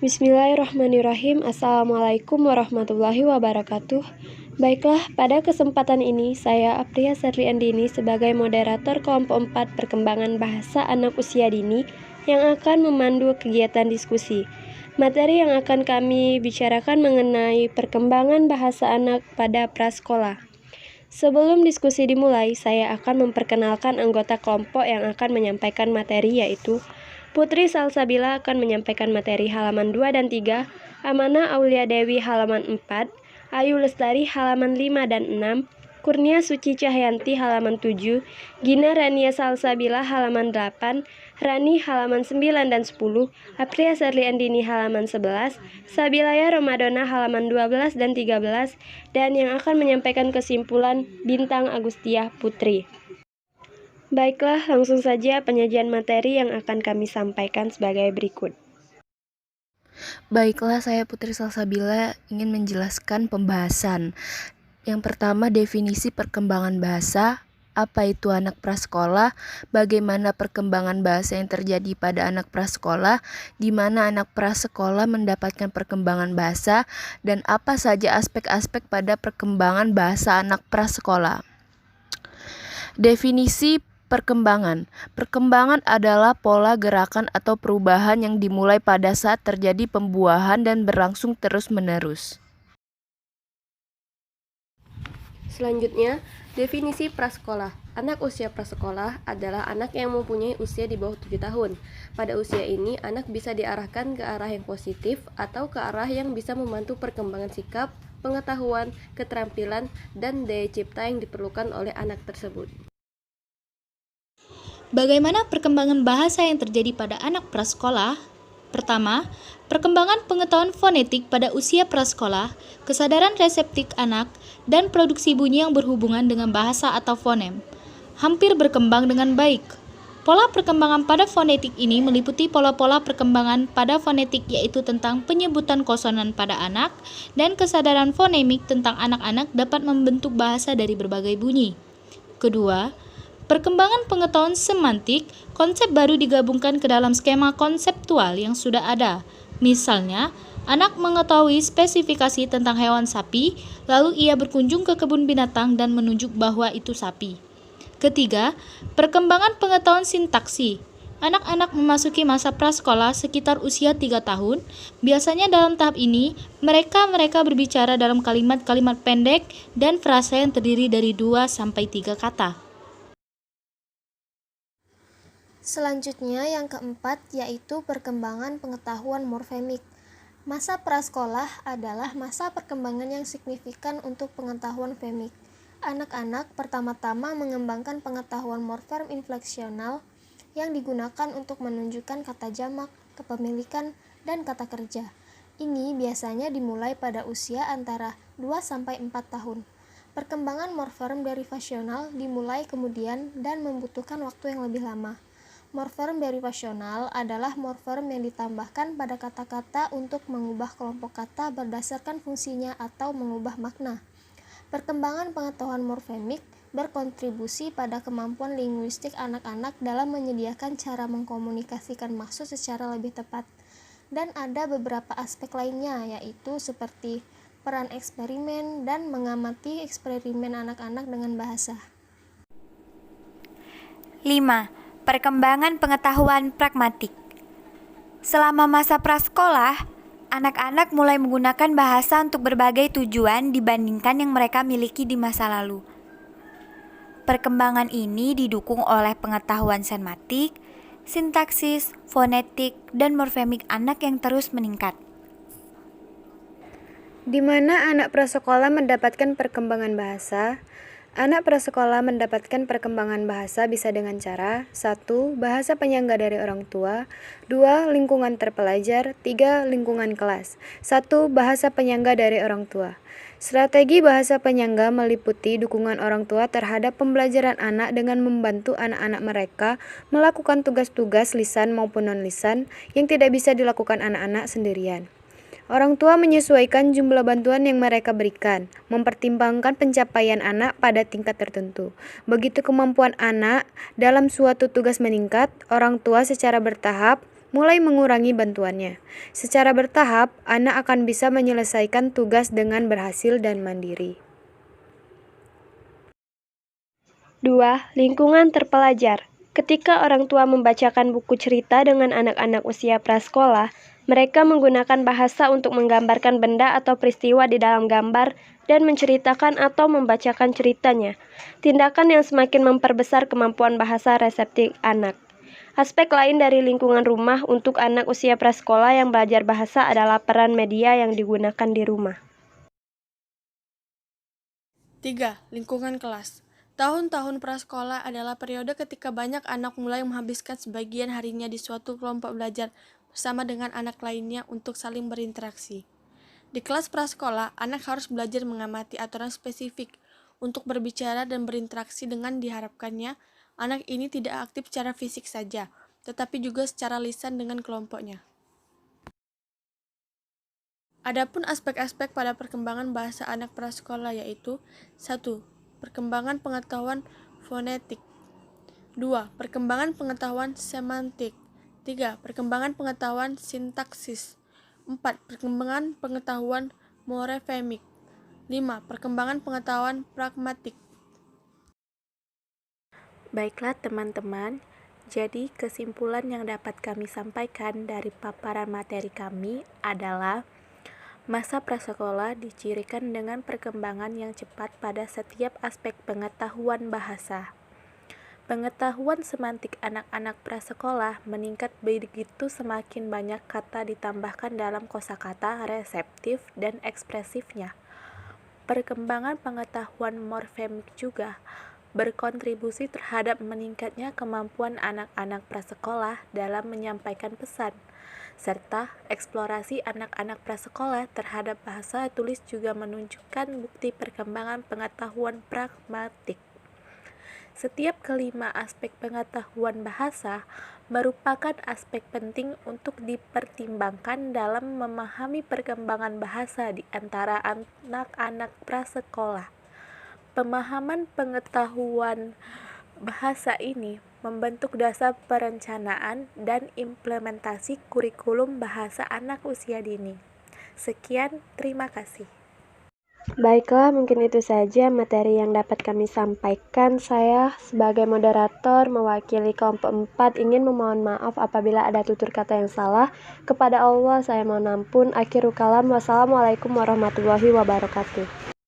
Bismillahirrahmanirrahim. Assalamualaikum warahmatullahi wabarakatuh. Baiklah, pada kesempatan ini saya Apria Serli Andini sebagai moderator kelompok 4 perkembangan bahasa anak usia dini yang akan memandu kegiatan diskusi. Materi yang akan kami bicarakan mengenai perkembangan bahasa anak pada prasekolah. Sebelum diskusi dimulai, saya akan memperkenalkan anggota kelompok yang akan menyampaikan materi, yaitu Putri Salsabila akan menyampaikan materi halaman 2 dan 3, Amanah Aulia Dewi halaman 4, Ayu Lestari halaman 5 dan 6, Kurnia Suci Cahyanti halaman 7, Gina Rania Salsabila halaman 8, Rani halaman 9 dan 10, Apria Serli Andini halaman 11, Sabilaya Ramadona halaman 12 dan 13, dan yang akan menyampaikan kesimpulan Bintang Agustia Putri. Baiklah, langsung saja penyajian materi yang akan kami sampaikan sebagai berikut. Baiklah, saya Putri Salsabila ingin menjelaskan pembahasan. Yang pertama, definisi perkembangan bahasa. Apa itu anak prasekolah? Bagaimana perkembangan bahasa yang terjadi pada anak prasekolah? Di mana anak prasekolah mendapatkan perkembangan bahasa? Dan apa saja aspek-aspek pada perkembangan bahasa anak prasekolah? Definisi perkembangan. Perkembangan adalah pola gerakan atau perubahan yang dimulai pada saat terjadi pembuahan dan berlangsung terus-menerus. Selanjutnya, definisi prasekolah. Anak usia prasekolah adalah anak yang mempunyai usia di bawah 7 tahun. Pada usia ini, anak bisa diarahkan ke arah yang positif atau ke arah yang bisa membantu perkembangan sikap, pengetahuan, keterampilan, dan daya cipta yang diperlukan oleh anak tersebut. Bagaimana perkembangan bahasa yang terjadi pada anak prasekolah? Pertama, perkembangan pengetahuan fonetik pada usia prasekolah, kesadaran reseptif anak, dan produksi bunyi yang berhubungan dengan bahasa atau fonem hampir berkembang dengan baik. Pola perkembangan pada fonetik ini meliputi pola-pola perkembangan pada fonetik, yaitu tentang penyebutan konsonan pada anak dan kesadaran fonemik tentang anak-anak dapat membentuk bahasa dari berbagai bunyi. Kedua, perkembangan pengetahuan semantik, konsep baru digabungkan ke dalam skema konseptual yang sudah ada. Misalnya, anak mengetahui spesifikasi tentang hewan sapi, lalu ia berkunjung ke kebun binatang dan menunjuk bahwa itu sapi. Ketiga, perkembangan pengetahuan sintaksi. Anak-anak memasuki masa prasekolah sekitar usia 3 tahun. Biasanya dalam tahap ini, mereka berbicara dalam kalimat-kalimat pendek dan frasa yang terdiri dari 2-3 kata. Selanjutnya yang keempat yaitu perkembangan pengetahuan morfemik. Masa prasekolah adalah masa perkembangan yang signifikan untuk pengetahuan femik. Anak-anak pertama-tama mengembangkan pengetahuan morfem infleksional yang digunakan untuk menunjukkan kata jamak, kepemilikan, dan kata kerja. Ini biasanya dimulai pada usia antara 2-4 tahun. Perkembangan morfem derivasional dimulai kemudian dan membutuhkan waktu yang lebih lama. Morfem derivasional adalah morfem yang ditambahkan pada kata-kata untuk mengubah kelompok kata berdasarkan fungsinya atau mengubah makna. Perkembangan pengetahuan morfemik berkontribusi pada kemampuan linguistik anak-anak dalam menyediakan cara mengkomunikasikan maksud secara lebih tepat. Dan ada beberapa aspek lainnya, yaitu seperti peran eksperimen dan mengamati eksperimen anak-anak dengan bahasa. 5. Perkembangan pengetahuan pragmatik. Selama masa prasekolah, anak-anak mulai menggunakan bahasa untuk berbagai tujuan dibandingkan yang mereka miliki di masa lalu. Perkembangan ini didukung oleh pengetahuan semiotik, sintaksis, fonetik, dan morfemik anak yang terus meningkat. Di mana anak prasekolah mendapatkan perkembangan bahasa? Anak prasekolah mendapatkan perkembangan bahasa bisa dengan cara 1. Bahasa penyangga dari orang tua 2. Lingkungan terpelajar 3. Lingkungan kelas 1. Bahasa penyangga dari orang tua. Strategi bahasa penyangga meliputi dukungan orang tua terhadap pembelajaran anak dengan membantu anak-anak mereka melakukan tugas-tugas lisan maupun non-lisan yang tidak bisa dilakukan anak-anak sendirian. Orang tua menyesuaikan jumlah bantuan yang mereka berikan, mempertimbangkan pencapaian anak pada tingkat tertentu. Begitu kemampuan anak dalam suatu tugas meningkat, orang tua secara bertahap mulai mengurangi bantuannya. Secara bertahap, anak akan bisa menyelesaikan tugas dengan berhasil dan mandiri. 2. Lingkungan terpelajar. Ketika orang tua membacakan buku cerita dengan anak-anak usia prasekolah, mereka menggunakan bahasa untuk menggambarkan benda atau peristiwa di dalam gambar dan menceritakan atau membacakan ceritanya. Tindakan yang semakin memperbesar kemampuan bahasa reseptif anak. Aspek lain dari lingkungan rumah untuk anak usia prasekolah yang belajar bahasa adalah peran media yang digunakan di rumah. 3. Lingkungan kelas. Tahun-tahun prasekolah adalah periode ketika banyak anak mulai menghabiskan sebagian harinya di suatu kelompok belajar bersama dengan anak lainnya untuk saling berinteraksi. Di kelas prasekolah, anak harus belajar mengamati aturan spesifik untuk berbicara dan berinteraksi dengan diharapkannya anak ini tidak aktif secara fisik saja, tetapi juga secara lisan dengan kelompoknya. Adapun aspek-aspek pada perkembangan bahasa anak prasekolah yaitu 1. Perkembangan pengetahuan fonetik. 2. Perkembangan pengetahuan semantik. 3. Perkembangan pengetahuan sintaksis. 4. Perkembangan pengetahuan morfemik. 5. Perkembangan pengetahuan pragmatik. Baiklah teman-teman, jadi kesimpulan yang dapat kami sampaikan dari paparan materi kami adalah masa prasekolah dicirikan dengan perkembangan yang cepat pada setiap aspek pengetahuan bahasa. Pengetahuan semantik anak-anak prasekolah meningkat begitu semakin banyak kata ditambahkan dalam kosakata reseptif dan ekspresifnya. Perkembangan pengetahuan morfemik juga berkontribusi terhadap meningkatnya kemampuan anak-anak prasekolah dalam menyampaikan pesan, serta eksplorasi anak-anak prasekolah terhadap bahasa tulis juga menunjukkan bukti perkembangan pengetahuan pragmatik. Setiap kelima aspek pengetahuan bahasa merupakan aspek penting untuk dipertimbangkan dalam memahami perkembangan bahasa di antara anak-anak prasekolah. Pemahaman pengetahuan bahasa ini membentuk dasar perencanaan dan implementasi kurikulum bahasa anak usia dini. Sekian, terima kasih. Baiklah, mungkin itu saja materi yang dapat kami sampaikan. Saya sebagai moderator mewakili kelompok 4 ingin memohon maaf apabila ada tutur kata yang salah. Kepada Allah saya mohon ampun. Akhirul kalam. Wassalamualaikum warahmatullahi wabarakatuh.